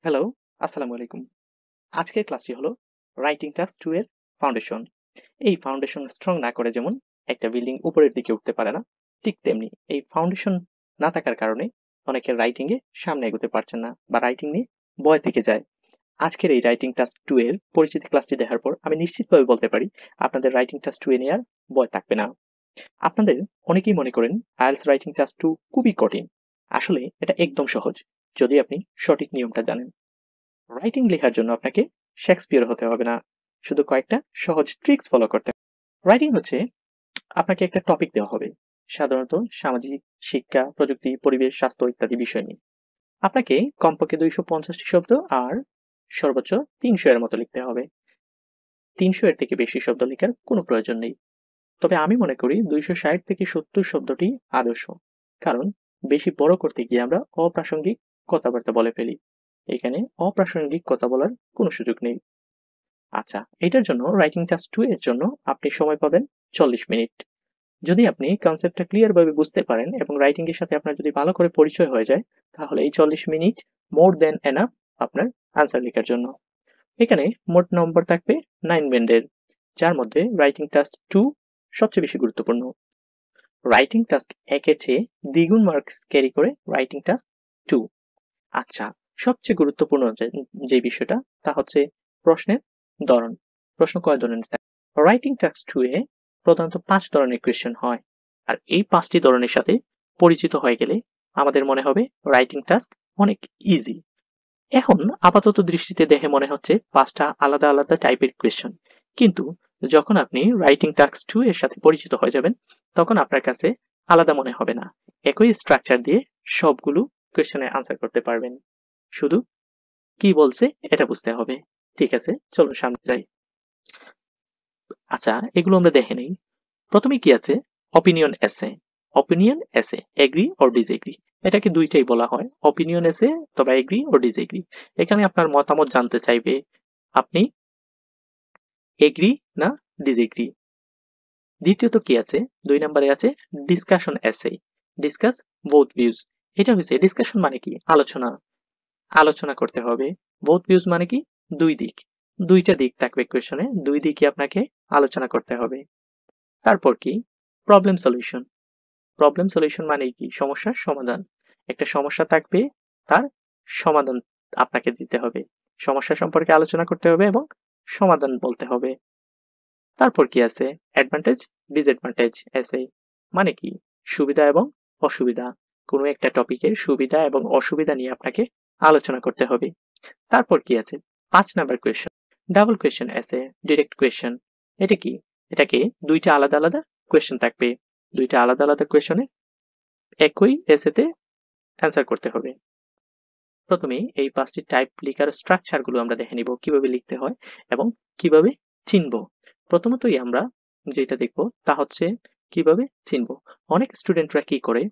Hello, আসসালামু আলাইকুম। আজকের ক্লাসটি হলো রাইটিং টাস্ক 2 এর ফাউন্ডেশন। এই ফাউন্ডেশন স্ট্রং না করে যেমন একটা বিল্ডিং উপরের দিকে উঠতে পারে না, ঠিক তেমনি এই ফাউন্ডেশন না থাকার কারণে অনেকের রাইটিং এ সামনে এগোতে পারছেন না বা রাইটিং নিয়ে ভয় থেকে যায়। আজকের এই রাইটিং টাস্ক 2 এর পরিচিতি ক্লাসটি দেখার পর আমি নিশ্চিতভাবে বলতে পারি আপনাদের রাইটিং টাস্ক 2 এ নিয়ে আর ভয় থাকবে না। আপনাদের অনেকেই মনে করেন আইএলটিএস রাইটিং টাস্ক 2 খুবই কঠিন। আসলে এটা একদম সহজ যদি আপনি সঠিক নিয়মটা জানেন। রাইটিং লেখার জন্য আপনাকে শেক্সপিয়ার হতে হবে না, শুধু কয়েকটা সহজ ট্রিক্স ফলো করতে হবে। রাইটিং হচ্ছে আপনাকে একটা টপিক দেওয়া হবে, সাধারণত সামাজিক, শিক্ষা, প্রযুক্তি, পরিবেশ, স্বাস্থ্য ইত্যাদি বিষয় নিয়ে। আপনাকে কমপক্ষে 250টি শব্দ আর সর্বোচ্চ 300 এর মতো লিখতে হবে। 300 এর থেকে বেশি শব্দ লেখার কোনো প্রয়োজন নেই। তবে আমি মনে করি 260 থেকে 70 শব্দটি আদর্শ, কারণ বেশি বড় করতে গিয়ে আমরা অপ্রাসঙ্গিক কথাবার্তা বলে ফেলি। এখানে অপ্রাসঙ্গিক কথা বলার কোনো সুযোগ নেই। আচ্ছা, এটার জন্য রাইটিং টাস্ক 2 এর জন্য আপনি সময় পাবেন 40 মিনিট। যদি আপনি কনসেপ্টটা ক্লিয়ার ভাবে বুঝতে পারেন এবং রাইটিং এর সাথে আপনার যদি ভালো করে পরিচয় হয়ে যায়, তাহলে এই 40 মিনিট মোর দ্যান এনাফ আপনার আনসার লেখার জন্য। এখানে মোট নম্বর থাকবে 9 ব্যান্ডের, যার মধ্যে রাইটিং টাস্ক 2 সবচেয়ে বেশি গুরুত্বপূর্ণ। রাইটিং টাস্ক 1 এর চেয়ে দ্বিগুণ মার্কস ক্যারি করে রাইটিং টাস্ক 2। আচ্ছা, সবচেয়ে গুরুত্বপূর্ণ যে বিষয়টা তা হচ্ছে প্রশ্নের ধরন। প্রশ্ন কয় ধরনের থাকে? রাইটিং টাস্ক 2 এ প্রধানত 5 ধরনের কোয়েশ্চেন হয়। আর এই 5টি ধরনের সাথে পরিচিত হয়ে গেলে আমাদের মনে হবে রাইটিং টাস্ক অনেক ইজি। এখন আপাতত দৃষ্টিতে দেখে মনে হচ্ছে 5টা আলাদা আলাদা টাইপের কোয়েশ্চেন, কিন্তু যখন আপনি রাইটিং টাস্ক 2 এর সাথে পরিচিত হয়ে যাবেন, তখন আপনার কাছে আলাদা মনে হবে না। একই স্ট্রাকচার দিয়ে সবগুলো কোয়েশ্চেনের আনসার করতে পারবেন। শুধু কি বলছে এটা বুঝতে হবে। ঠিক আছে, চলুন সামনে যাই। আচ্ছা, এগুলো আমরা দেখে নেই। প্রথমে কি আছে? অপিনিয়ন এসে। অপিনিয়ন এসে, এগ্রি অর ডিসএগ্রি, এটাকে দুইটাই বলা হয়, অপিনিয়ন এসে তবে এগ্রি অর ডিসএগ্রি। এখানে আপনার মতামত জানতে চাইবে আপনি এগ্রি না ডিসএগ্রি। দ্বিতীয়ত কি আছে? 2 নম্বরে আছে ডিসকাশন এসে। Discuss both views. এটা হচ্ছে ডিসকাশন মানে কি? আলোচনা। আলোচনা করতে হবে। বোথ ভিউজ মানে কি? দুই দিক। দুইটা দিক থাকবে কোয়েশনে, দুই দিকে আপনাকে আলোচনা করতে হবে। তারপর কি? Problem solution. প্রবলেম সলিউশন মানে কি? সমস্যার সমাধান। একটা সমস্যা থাকবে, তার সমাধান আপনাকে দিতে হবে। সমস্যা সম্পর্কে আলোচনা করতে হবে এবং সমাধান বলতে হবে। তারপর কি আছে? অ্যাডভান্টেজ, ডিসঅ্যাডভান্টেজ এসে। মানে কি? সুবিধা এবং অসুবিধা। কোনো একটা টপিকের সুবিধা এবং অসুবিধা নিয়ে আপনাকে আলোচনা করতে হবে। তারপর কি আছে? 5 নাম্বার কোয়েশ্চেন, ডাবল কোয়েশ্চেন এসে, ডিরেক্ট কোয়েশ্চেন। এটা কি? এটাকে দুইটা আলাদা আলাদা কোয়েশ্চেন থাকবে। দুইটা আলাদা আলাদা কোয়েশ্চনে একই এসেতে অ্যান্সার করতে হবে। প্রথমে এই 5টি টাইপ লিখার স্ট্রাকচার গুলো আমরা দেখে নিব, কিভাবে লিখতে হয় এবং কিভাবে চিনব। প্রথমতই আমরা যেটা দেখব তা হচ্ছে কিভাবে চিনব। অনেক স্টুডেন্টরা কি করে,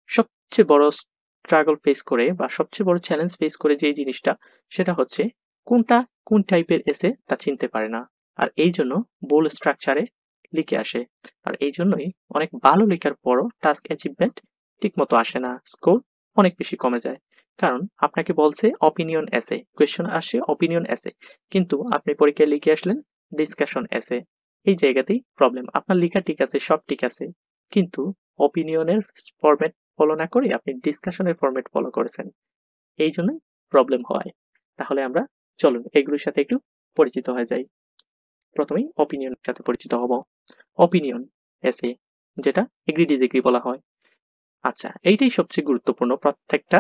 সবচেয়ে বড় স্ট্রাগল ফেস করে বা সবচেয়ে বড় চ্যালেঞ্জ ফেস করে যে জিনিসটা, সেটা হচ্ছে কোনটা কোন টাইপের এসে তা চিনতে পারে না। আর এই জন্য ভুল স্ট্রাকচারে লিখে আসে। আর এই জন্যই অনেক ভালো লেখার পরও টাস্ক অ্যাচিভমেন্ট ঠিক মতো আসে না, স্কোর অনেক বেশি কমে যায়। কারণ আপনাকে বলছে অপিনিয়ন এসে, কোয়েশ্চন আসে অপিনিয়ন এসে, কিন্তু আপনি পরীক্ষায় লিখে আসলেন ডিসকাশন এসে। এই জায়গাতেই প্রবলেম। আপনার লেখা ঠিক আছে, সব ঠিক আছে, কিন্তু অপিনিয়নের ফরম্যাট ফলো না করে আপনি ডিসকাশনের ফরম্যাট ফলো করেছেন। এই জন্যই প্রবলেম হয়। তাহলে আমরা চলুন এগুলোর সাথে একটু পরিচিত হয়ে যাই। প্রথমেই অপিনিয়নের সাথে পরিচিত হব। অপিনিয়ন এসে, যেটা এগ্রি ডিসএগ্রি বলা হয়। আচ্ছা, এইটাই সবচেয়ে গুরুত্বপূর্ণ প্রত্যেকটা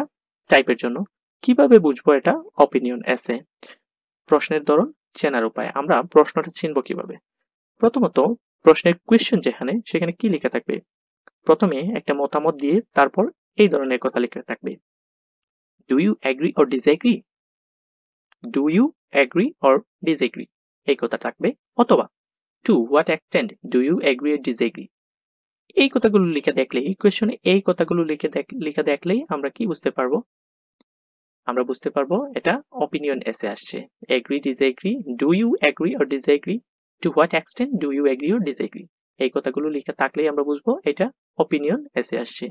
টাইপের জন্য। কিভাবে বুঝবো এটা অপিনিয়ন এসে? প্রশ্নের ধরন, চেনার উপায়। আমরা প্রশ্নটা চিনব কিভাবে? প্রথমত, প্রশ্নের কোয়েশ্চেন যেখানে, সেখানে কি লেখা থাকবে? প্রথমে একটা মতামত দিয়ে তারপর এই ধরনের কথা লেখা থাকবে। Do you agree or disagree? Do you agree or disagree, এই কথা থাকবে। অথবা to what extent do you agree or disagree, এই কথাগুলো লিখে দেখলেই, কোয়েশ্চনে এই কথাগুলো লিখে দেখলেই আমরা কি বুঝতে পারবো? আমরা বুঝতে পারবো এটা অপিনিয়ন এসে আসছে। Agree, disagree, do you agree or disagree, to what extent do you agree or disagree, এই কথাগুলো লিখে থাকলেই আমরা বুঝবো এটা অপিনিয়ন এসে আসছে।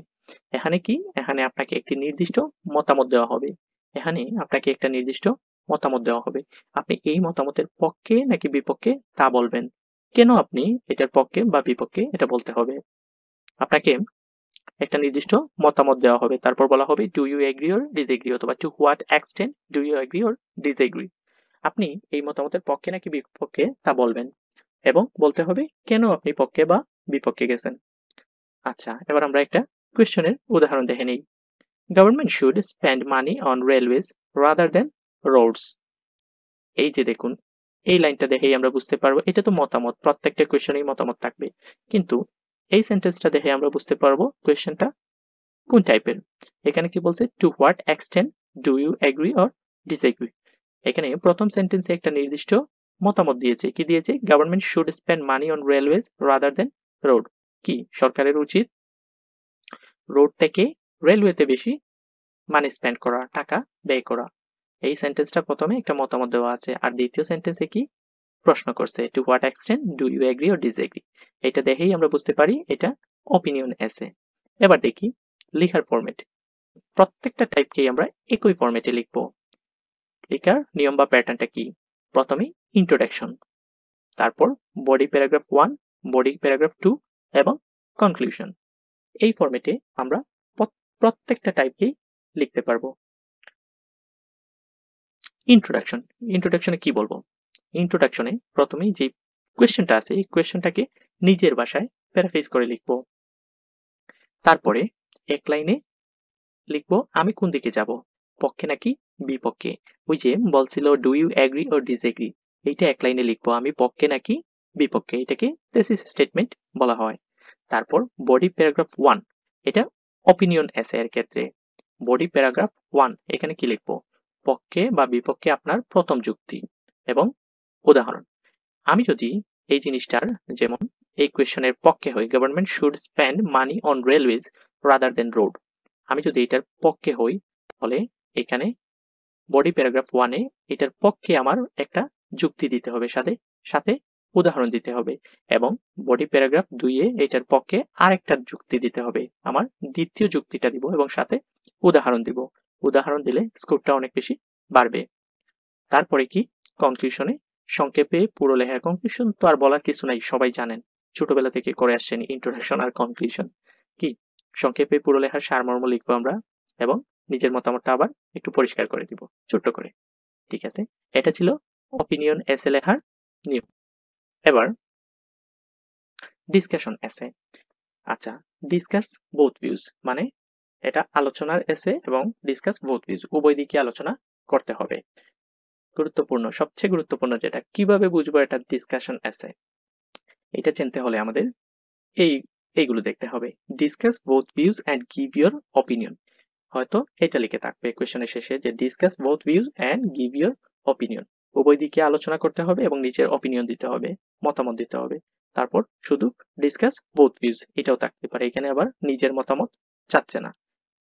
এখানে কি? এখানে আপনাকে একটি নির্দিষ্ট মতামত দেওয়া হবে। এখানে আপনাকে একটা নির্দিষ্ট মতামত দেওয়া হবে, আপনি এই মতামতের পক্ষে নাকি বিপক্ষে তা বলবেন। কেন আপনি এটার পক্ষে বা বিপক্ষে এটা বলতে হবে। আপনাকে একটা নির্দিষ্ট মতামত দেওয়া হবে, তারপর বলা হবে do you agree or disagree, অথবা to what extent do you agree or disagree. আপনি এই মতামতের পক্ষে নাকি বিপক্ষে তা বলবেন এবং বলতে হবে কেন আপনি পক্ষে বা বিপক্ষে গেছেন। আচ্ছা, এবার আমরা একটা কোয়েশ্চেনের উদাহরণ দেখে নেই। Government should spend money on railways rather than roads. এই যে দেখুন, এই লাইনটা দেখেই আমরা বুঝতে পারবো এটা তো মতামত, প্রত্যেকটা কোয়েশ্চেনেই মতামত থাকবে, কিন্তু এই সেন্টেন্সটা দেখে আমরা বুঝতে পারবো কোয়েশ্চেনটা কোন টাইপের। এখানে কি বলছে, to what extent do you agree or disagree. এখানে প্রথম সেন্টেন্সে একটা নির্দিষ্ট মতামত দিয়েছে, কি দিয়েছে, government should spend money on railways rather than road. কি সরকারের উচিত রোড থেকে রেলওয়েতে বেশি মানি স্পেন্ড করা, টাকা ব্যয় করা। এই সেন্টেন্সটা প্রথমে একটা মতামত দেওয়া আছে, আর দ্বিতীয় সেন্টেন্সে কি প্রশ্ন করছে, to what extent do you agree or disagree. এটা দেখেই আমরা বুঝতে পারি এটা অপিনিয়ন এসে। এবার দেখি লেখার ফরম্যাট। প্রত্যেকটা টাইপকেই আমরা একই ফরম্যাটে লিখব। লেখার নিয়ম বা প্যাটার্নটা কি, প্রথমে ইন্ট্রোডাকশন, তারপর বডি প্যারাগ্রাফ 1, বডি প্যারাগ্রাফ 2 এবং কনক্লুশন। এই ফরম্যাটে আমরা প্রত্যেকটা টাইপকেই লিখতে পারবো। ইন্ট্রোডাকশন, ইন্ট্রোডাকশনে কি বলবো, ইন্ট্রোডাকশনে প্রথমেই যে কোয়েশ্চেনটা আছে এই কোয়েশ্চেনটাকে নিজের ভাষায় প্যারাফ্রেজ করে লিখবো। তারপরে এক লাইনে লিখবো আমি কোন দিকে যাব, পক্ষে নাকি বিপক্ষে। ওই যে বলছিল do you agree or disagree, এইটা এক লাইনে লিখবো আমি পক্ষে নাকি বিপক্ষে, এটাকে থেসিস স্টেটমেন্ট বলা হয়। তারপর বডি প্যারাগ্রাফ 1, এটা অপিনিয়ন এসে এর ক্ষেত্রে। বডি প্যারাগ্রাফ 1 এখানে কি লিখবো, পক্ষে বা বিপক্ষে আপনার প্রথম যুক্তি এবং উদাহরণ। আমি যদি এই জিনিসটার, যেমন এই কোয়েশ্চেনের পক্ষে হই, government should spend money on railways rather than road, আমি যদি এটার পক্ষে হই তাহলে এখানে বডি প্যারাগ্রাফ 1-এ এটার পক্ষে আমার একটা যুক্তি দিতে হবে, সাথে সাথে উদাহরণ দিতে হবে, এবং বডি প্যারাগ্রাফ 2-এ এটার পক্ষে আরেকটা যুক্তি দিতে হবে, আমার দ্বিতীয় যুক্তিটা দিব এবং সাথে উদাহরণ দিব। উদাহরণ দিলে স্কোরটা অনেক বেশি বাড়বে। তারপরে কি কনক্লুশনে সংক্ষেপে পুরো লেখা। কনক্লুশন তো আর বলার কিছু নাই, সবাই জানেন, ছোটবেলা থেকে করে আসছেন ইন্ট্রোডাকশন আর কনক্লুশন। কি সংক্ষেপে পুরো লেখার সারমর্ম লিখবো আমরা এবং নিজের মতামতটা আবার একটু পরিষ্কার করে দিব ছোট্ট করে। ঠিক আছে, এটা ছিল অপিনিয়ন এসে লেখার নিয়ম। এবার ডিসকাশন এসে। আচ্ছা, ডিসকাস বোথ ভিউজ মানে এটা আলোচনার এসে এবং ডিসকাস বোথ ভিউজ উভয় দিকে আলোচনা করতে হবে। গুরুত্বপূর্ণ, সবচেয়ে গুরুত্বপূর্ণ যেটা, কিভাবে বুঝবো এটা ডিসকাশন এসে, এটা চিনতে হলে আমাদের এইগুলো দেখতে হবে। Discuss both views and give your opinion. হয়তো এটা লিখে থাকবে কোয়েশ্চেনের শেষে যে discuss both views and give your opinion. উভয় দিকে আলোচনা করতে হবে এবং নিজের অপিনিয়ন দিতে হবে, মতামত দিতে হবে। তারপর শুধু ডিসকাস বোথ ভিউজ এটাও থাকতে পারে, এখানে আবার নিজের মতামত চাচ্ছে না।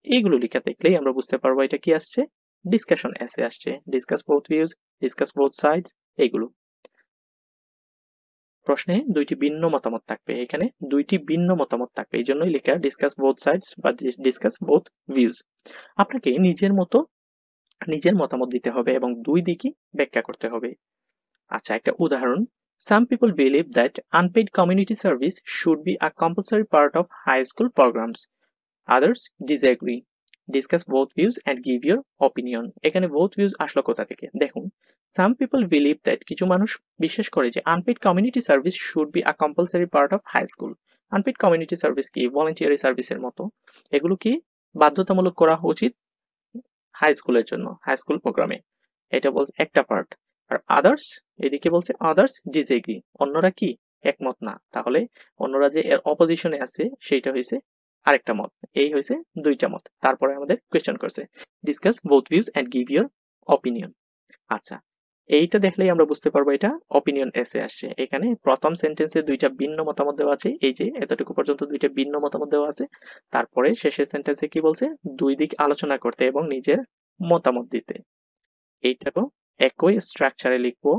এইগুলো লেখা দেখলেই আমরা বুঝতে পারবো এটা কি আসছে, ডিসকাশন এসে আসছে। Discuss both views, discuss both sides, এইগুলো। প্রশ্নে দুইটি ভিন্ন মতামত থাকবে, এখানে দুইটি ভিন্ন মতামত থাকবে, এই জন্যই লেখা ডিসকাস বোথ সাইডস বা ডিসকাস বোথ ভিউজ। আপনাকে নিজের মতো নিজের মতামত দিতে হবে এবং দুই দিকই ব্যাখ্যা করতে হবে। আচ্ছা, একটা উদাহরণ, some people believe that unpaid community service should be a compulsory part of high school programs, others disagree, discuss both views and give your opinion। এখানে both views আসলো কোথা থেকে, দেখুন, some people believe that কিছু মানুষ বিশ্বাস করে যে unpaid community service should be a compulsory part of high school। unpaid community service কি ভলান্টিয়ারি সার্ভিসের মতো, এগুলো কি বাধ্যতামূলক করা উচিত হাই স্কুলের জন্য, হাই স্কুল প্রোগ্রামে। এটা বলছে একটা পার্ট। আর আদার্স, এদিকে বলছে আদার্স ডিসএগ্রি, অন্যরা কি একমত না, তাহলে অন্যরা যে এর অপোজিশনে আছে সেইটা হয়েছে আরেকটা মত, এই হয়েছে দুইটা মত। তারপরে আমাদের কোয়েশ্চেন করছে discuss both views and give your opinion. আচ্ছা, এইটা দেখলেই আমরা বুঝতে পারবো এটা অপিনিয়ন এসে আসছে। এখানে প্রথম সেন্টেন্সে দুইটা ভিন্ন মতামত দেওয়া আছে, এই যে এতটুকু পর্যন্ত দুইটা ভিন্ন মতামত দেওয়া আছে। তারপরে শেষের সেন্টেন্সে কি বলছে, দুই দিক আলোচনা করতে এবং নিজের মতামত দিতে। এইটাও একই স্ট্রাকচারে লিখবো,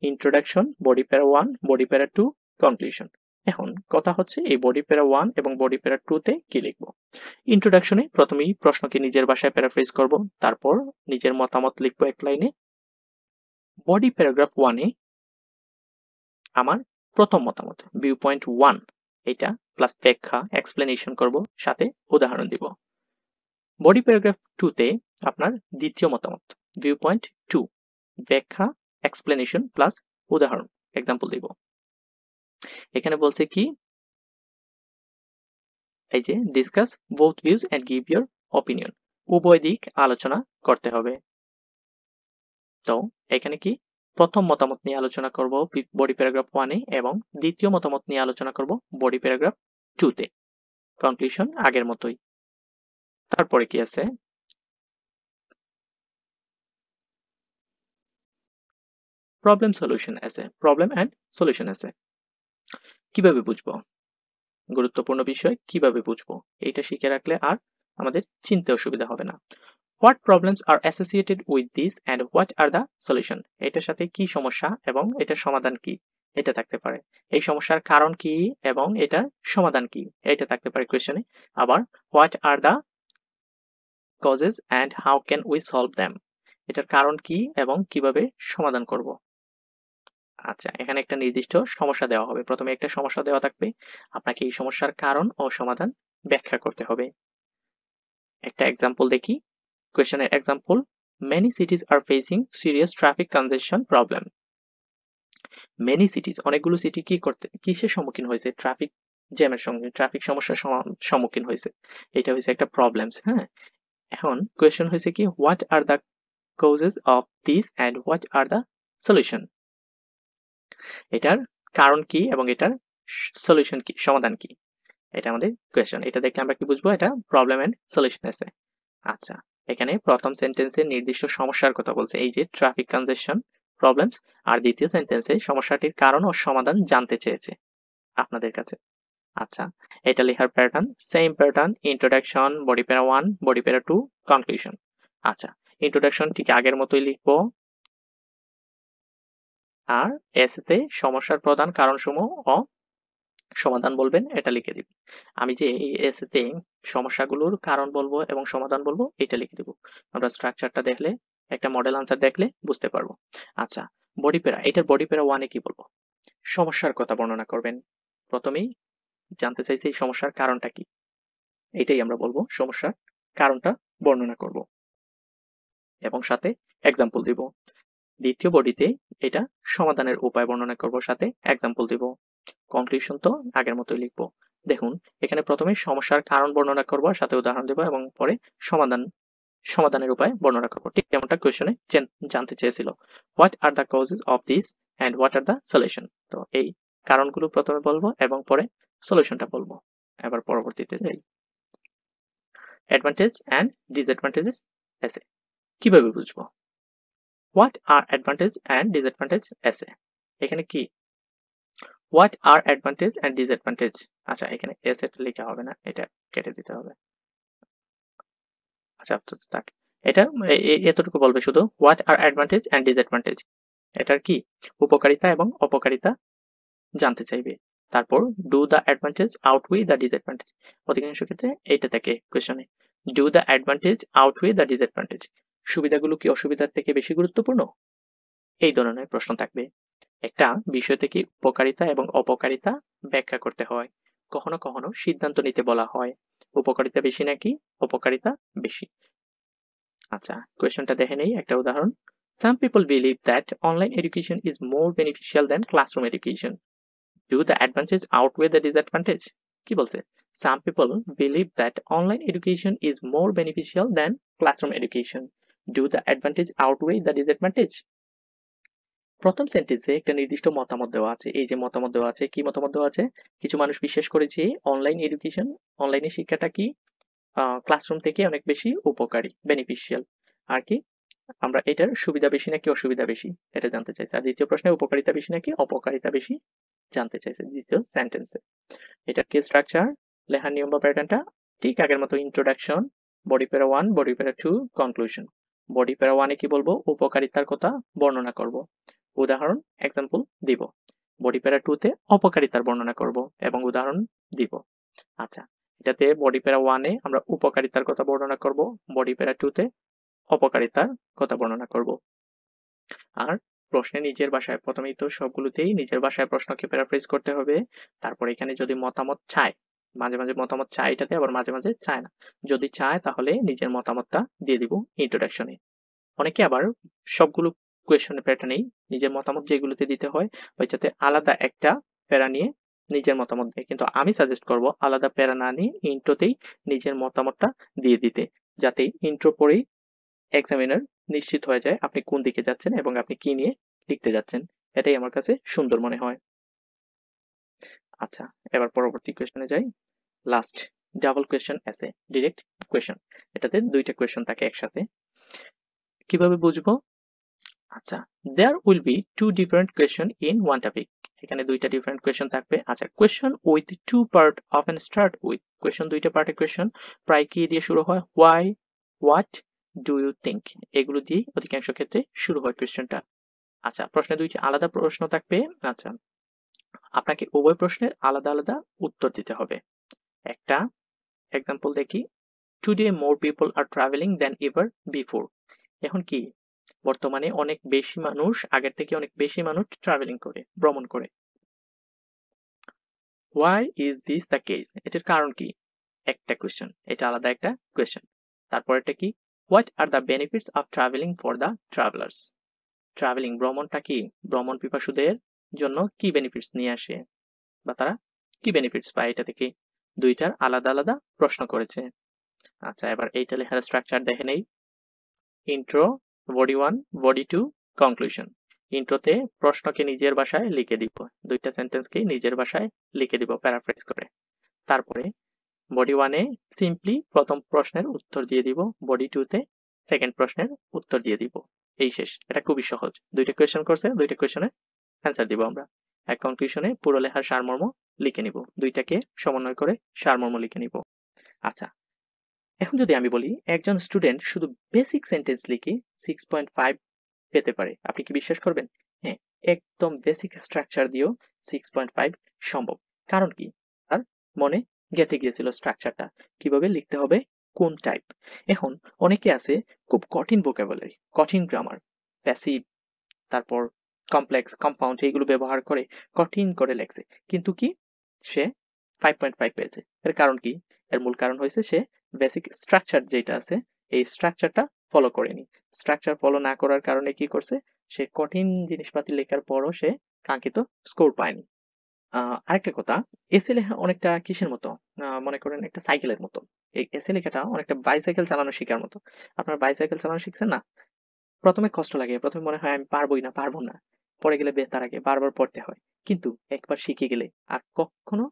ইন্ট্রোডাকশন, বডি প্যারা 1, বডি প্যারা 2, কনক্লুশন। এখন কথা হচ্ছে এই বডি প্যারা 1 এবং বডি প্যারা 2 তে কি লিখব। ইন্ট্রোডাকশনে প্রথমেই প্রশ্নকে নিজের ভাষায় প্যারাফ্রেজ করব, তারপর নিজের মতামত লিখব এক লাইনে। বডি প্যারাগ্রাফ 1 এ আমার প্রথম মতামত ভিউ পয়েন্ট 1 এটা প্লাস ব্যাখ্যা এক্সপ্লেনেশন করব, সাথে উদাহরণ দিব। বডি প্যারাগ্রাফ 2 তে আপনার দ্বিতীয় মতামত ভিউ পয়েন্ট 2 ব্যাখ্যা এক্সপ্লেনেশন প্লাস উদাহরণ এক্সাম্পল দিব। এখানে বলছে কি, এই যে discuss both views and give your opinion, উভয় দিক আলোচনা করতে হবে। তো এখানে কি প্রথম মতামত নিয়ে আলোচনা করব বডি প্যারাগ্রাফ 1 এ এবং দ্বিতীয় মতামত নিয়ে আলোচনা করব বডি প্যারাগ্রাফ 2 তে। কনক্লুশন আগের মতোই। তারপরে কি আছে, প্রবলেম সলিউশন এসে, প্রবলেম এন্ড সলিউশন এসে। কিভাবে বুঝবো, গুরুত্বপূর্ণ বিষয়, কিভাবে বুঝবো এইটা শিখে রাখলে আর আমাদের চিনতে অসুবিধা হবে না। What problems are associated with this and what are the solution, এটার সাথে কি সমস্যা এবং এটার সমাধান কি এটা থাকতে পারে। এই সমস্যার কারণ কি এবং এটার সমাধান কি এটা থাকতে পারে কোয়েশ্চনে। আবার what are the causes and how can we solve them, এটার কারণ কি এবং কিভাবে সমাধান করব। আচ্ছা, এখানে একটা নির্দিষ্ট সমস্যা দেওয়া হবে, প্রথমে একটা সমস্যা দেওয়া থাকবে, আপনাকে এই সমস্যার কারণ ও সমাধান ব্যাখ্যা করতে হবে। একটা এক্সাম্পল দেখি, কোয়েশ্চনের example, many cities are facing serious traffic congestion problem. Many cities, অনেকগুলো সিটি কি করতে কিসের সম্মুখীন হয়েছে, ট্রাফিক জ্যামের সঙ্গে, ট্রাফিক সমস্যার সম্মুখীন হয়েছে, এটা হয়েছে একটা প্রবলেমস। হ্যাঁ, এখন কোয়েশ্চন হয়েছে কি, what are the causes of this and what are the solution, এটার কারণ কি এবং এটার সলিউশন কি, সমাধান কি, এটা আমাদের কোয়েশ্চন। এটা দেখে আমরা কি বুঝবো, এটা প্রবলেম এন্ড সলিউশন আছে। আচ্ছা, এখানে প্রথম সেন্টেন্সে নির্দিষ্ট সমস্যার কথা বলছে, এই যে ট্রাফিক কনজেশন প্রবলেমস, আর দ্বিতীয় সেন্টেন্সে সমস্যাটির কারণ ও সমাধান জানতে চেয়েছে আপনাদের কাছে। আচ্ছা, এটা লেখার pattern same pattern, introduction, body প্যারা 1, বডি প্যারা 2, কনক্লুশন। আচ্ছা, ইন্ট্রোডাকশন ঠিক আগের মতোই লিখবো, আর এসেতে সমস্যার প্রধান কারণসমূহ ও সমাধান বলবেন এটা লিখে দিবেন। আমি যে এই এসেতে সমস্যাগুলোর কারণ বলবো এবং সমাধান বলবো এটা লিখে দিব। আমরা স্ট্রাকচারটা দেখলে, একটা মডেল আনসার দেখলে বুঝতে পারবো। আচ্ছা, বডি প্যারা, এটার বডি প্যারা 1 এ কি বলবো, সমস্যার কথা বর্ণনা করবেন। প্রথমেই জানতে চাইছি এই সমস্যার কারণটা কি, এটাই আমরা বলবো, সমস্যার কারণটা বর্ণনা করব এবং সাথে এক্সাম্পল দিব। দ্বিতীয় বডিতে এটা সমাধানের উপায় বর্ণনা করব, সাথে এক্সাম্পল দিব। কনক্লুশন তো আগের মতোই লিখবো। দেখুন, এখানে প্রথমে সমস্যার কারণ বর্ণনা করব, সাথে উদাহরণ দেব এবং পরে সমাধানের উপায় বর্ণনা করব, ঠিক যেমনটা কোয়েশ্চনে জানতে চেয়েছিল, what are the causes of this and what are the solution. তো এই কারণগুলো প্রথমে বলবো এবং পরে সলিউশনটা বলবো। এবার পরবর্তীতে যাই, অ্যাডভান্টেজ এন্ড ডিসঅ্যাডভান্টেজেস এসে। কিভাবে বুঝবো, what are advantage and disadvantage essay, এখানে কি what are advantage and disadvantage. আচ্ছা, এখানে এসেটা লেখা হবে না, এটা কেটে দিতে হবে। আচ্ছা, থাক, এটা এতটুকু বলবে শুধু, what are advantage and disadvantage, এটার কি উপকারিতা এবং অপকারিতা জানতে চাইবে। তারপর do the advantage outweigh the disadvantage, অধিকাংশ ক্ষেত্রে এইটা থাকে কোয়েশ্চনে, do the advantage outweigh the disadvantage, সুবিধাগুলো কি অসুবিধার থেকে বেশি গুরুত্বপূর্ণ, এই ধরনের প্রশ্ন থাকবে। একটা বিষয় থেকে উপকারিতা এবং অপকারিতা ব্যাখ্যা করতে হয়, কখনো কখনো সিদ্ধান্ত নিতে বলা হয়, উপকারিতা বেশি নাকি অপকারিতা বেশি। আচ্ছা, কোয়েশ্চনটা দেখে নেই, একটা উদাহরণ, some people believe that online education is more beneficial than classroom education, do the advantage outweigh the disadvantage, কি বলছে, some people believe that online education is more beneficial than classroom education, do the advantage outweigh the disadvantage। প্রথম সেন্টেন্সে একটা নির্দিষ্ট মতামত দেওয়া আছে, এই যে মতামত দেওয়া আছে, কি মতামত দেওয়া আছে, কিছু মানুষ বিশ্বাস করে যে অনলাইন এডুকেশন, অনলাইনে শিক্ষাটা কি ক্লাসরুম থেকে অনেক বেশি উপকারী, বেনিফিশিয়াল। আর কি, আমরা এটার সুবিধা বেশি নাকি অসুবিধা বেশি এটা জানতে চাইছি। আর দ্বিতীয় প্রশ্নে উপকারিতা বেশি নাকি অপকারিতা বেশি জানতে চাইছে দ্বিতীয় সেন্টেন্সে। এটার কি স্ট্রাকচার, লেখার নিয়ম বা প্যাটার্নটা ঠিক আগের মতো, ইন্ট্রোডাকশন, বডি প্যারা 1, বডি প্যারা 2, কনক্লুশন। বডি প্যারা 1 এ কি বলবো, উপকারিতার কথা বর্ণনা করব, উদাহরণ এক্সাম্পল দিব। বডি প্যারা 2 তে অপকারিতার বর্ণনা করব এবং উদাহরণ দিব। আচ্ছা, এটাতে বডি প্যারা 1 এ আমরা উপকারিতার কথা বর্ণনা করব, বডি প্যারা 2 তে অপকারিতার কথা বর্ণনা করব। আর প্রশ্নে নিজের ভাষায়, প্রথমেই তো সবগুলোতেই নিজের ভাষায় প্রশ্নকে প্যারাফ্রেজ করতে হবে। তারপর এখানে যদি মতামত চায়, মাঝে মাঝে মতামত চায় এটাতে, আবার মাঝে মাঝে চায় না। যদি চায় তাহলে নিজের মতামতটা দিয়ে দিব ইন্ট্রোডাকশনে। অনেকে আবার সবগুলো কোয়েশনের প্যাটার্নেই নিজের মতামত যেগুলোতে দিতে হয় ওইটাতে আলাদা একটা প্যারা নিয়ে নিজের মতামত দেয়, কিন্তু আমি সাজেস্ট করব আলাদা প্যারা না নিয়ে ইন্ট্রোতেই নিজের মতামতটা দিয়ে দিতে, যাতে ইন্ট্রো পড়েই এক্সামিনার নিশ্চিত হয়ে যায় আপনি কোন দিকে যাচ্ছেন এবং আপনি কি নিয়ে লিখতে যাচ্ছেন। এটাই আমার কাছে সুন্দর মনে হয়। আচ্ছা, এবার পরবর্তী কোয়েশনে যাই। লাস্ট, ডাবল কোয়েশন এসে, ডিরেক্ট কোয়েশন। এটাতে দুইটা কোয়েশন থাকে একসাথে। কিভাবে বুঝবো? আচ্ছা, there will be two different question in one topic. এখানে দুইটা ডিফারেন্ট কোয়েশন থাকবে। আচ্ছা, question with two part often start with, question দুইটা পার্টের কোয়েশন প্রায় কি দিয়ে শুরু হয়? why, what, do you think, এগুলো দিয়ে অধিকাংশ ক্ষেত্রে শুরু হয় কোয়েশনটা। আচ্ছা, প্রশ্নে দুইটি আলাদা প্রশ্ন থাকবে। আচ্ছা, আপনাকে উভয় প্রশ্নের আলাদা আলাদা উত্তর দিতে হবে। একটা এক্সাম্পল দেখি, today more people are travelling than ever before. এখন কি, বর্তমানে অনেক বেশি মানুষ, আগের থেকে অনেক বেশি মানুষ ট্রাভেলিং করে, ভ্রমণ করে। Why is this the case, এটার কারণ কি? একটা কোয়েশ্চেন, এটা আলাদা একটা কোয়েশ্চেন। তারপরটা কি, what are the benefits of travelling for the travellers, travelling ভ্রমণটা কি ভ্রমণ পিপাসুদের জন্য কি বেনিফিটস নিয়ে আসে, বা তারা কি বেনিফিটস পায় এটা থেকে। দুইটার আলাদা আলাদা প্রশ্ন করেছে। আচ্ছা, এবার এইটা লেখার স্ট্রাকচার দেখে নেই। Intro, body 1, body 2, conclusion. ইন্ট্রোতে প্রশ্নকে নিজের ভাষায় লিখে দিব, দুইটা সেন্টেন্সকে নিজের ভাষায় লিখে দিব প্যারাফ্রেজ করে। তারপরে বডি 1 এ সিম্পলি প্রথম প্রশ্নের উত্তর দিয়ে দিব, বডি 2 তে সেকেন্ড প্রশ্নের উত্তর দিয়ে দিব। এই শেষ। এটা খুবই সহজ, দুইটা কোয়েশ্চেন করছে, দুইটা কোয়েশ্চেনের অ্যান্সার দিব আমরা। এক কনক্লুশনে পুরো লেখার সারমর্ম লিখে নিব, দুইটাকে সমন্বয় করে সারমর্ম লিখে নিব। আচ্ছা, এখন যদি আমি বলি একজন স্টুডেন্ট শুধু বেসিক সেন্টেন্স লিখে 6.5 পেতে পারে, আপনি কি বিশ্বাস করবেন? হ্যাঁ, একদম বেসিক স্ট্রাকচার দিয়েও 6.5 সম্ভব। কারণ কি, তার মনে গেঁথে গিয়েছিল স্ট্রাকচারটা, কিভাবে লিখতে হবে, কোন টাইপ। এখন অনেকে আছে খুব কঠিন ভোকাবুলারি, কঠিন গ্রামার, প্যাসিভ, তারপর কমপ্লেক্স, কম্পাউন্ড, এইগুলো ব্যবহার করে কঠিন করে লেখছে, কিন্তু কি সে 5.5 পেয়েছে। এর কারণ কি? এর মূল কারণ হয়েছে সে বেসিক স্ট্রাকচার যেটা আছে এই স্ট্রাকচারটা ফলো করেনি। স্ট্রাকচার ফলো না করার কারণে কি করছে, সে কঠিন জিনিসপাতি লেখার পরও সে কাঙ্ক্ষিত স্কোর পায়নি। আরেকটা কথা, এসে লেখা অনেকটা কিসের মতো, মনে করেন একটা সাইকেলের মতো। এই এসে লেখাটা অনেকটা বাইসাইকেল চালানো শেখার মতো। আপনার বাইসাইকেল চালানো শিখছেন না, প্রথমে কষ্ট লাগে, প্রথমে মনে হয় আমি পারবোই না, পারবো না, পরে গেলে বেতার লাগে, বারবার পড়তে হয়, কিন্তু একবার শিখে গেলে আর কখনো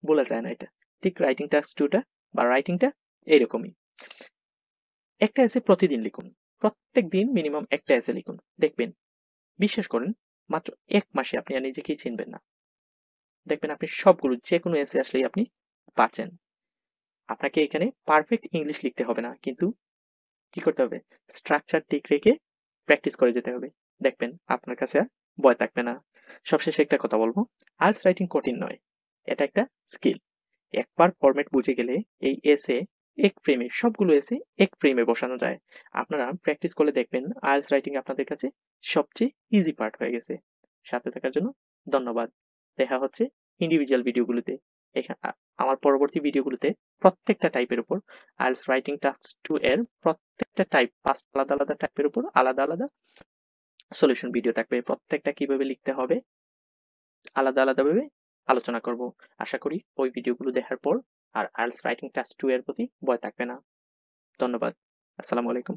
বলা যায় না এটা। ঠিক রাইটিং টাস্ক টুটা বা রাইটিংটা এইরকমই। একটা এসে প্রতিদিন লিখুন, প্রত্যেক দিন মিনিমাম একটা এসে লিখুন, দেখবেন, বিশ্বাস করেন, মাত্র 1 মাসে আপনি আর নিজেকেই চিনবেন না। দেখবেন আপনি সবগুলো, যে কোনো এসে আসলেই আপনি পারছেন। আপনাকে এখানে পারফেক্ট ইংলিশ লিখতে হবে না, কিন্তু কি করতে হবে, স্ট্রাকচার ঠিক রেখে প্র্যাকটিস করে যেতে হবে। দেখবেন আপনার কাছে আর ভয় থাকবে না। সবশেষে একটা কথা বলবো, আইএলটিএস রাইটিং কঠিন নয়, এটা একটা স্কিল। একবার ফরম্যাট বুঝে গেলে এই এসে এক ফ্রেমে, সবগুলো এসে এক ফ্রেমে বসানো যায়। আপনারা প্র্যাকটিস করলে দেখবেন আইএলটিএস রাইটিং আপনাদের কাছে সবচেয়ে ইজি পার্ট হয়ে গেছে। সাথে থাকার জন্য ধন্যবাদ। দেখা হচ্ছে ইন্ডিভিজুয়াল ভিডিওগুলোতে। আমার পরবর্তী ভিডিওগুলোতে প্রত্যেকটা টাইপের উপর, আইএলটিএস রাইটিং টাস্ক 2 এর প্রত্যেকটা টাইপ, 5 আলাদা আলাদা টাইপের উপর আলাদা আলাদা সলিউশন ভিডিও থাকবে। প্রত্যেকটা কিভাবে লিখতে হবে আলাদা আলাদাভাবে আলোচনা করব। আশা করি ওই ভিডিওগুলো দেখার পর আর আইএলটিএস রাইটিং টাস্ক 2 এর প্রতি ভয় থাকবে না। ধন্যবাদ। আসসালামু আলাইকুম।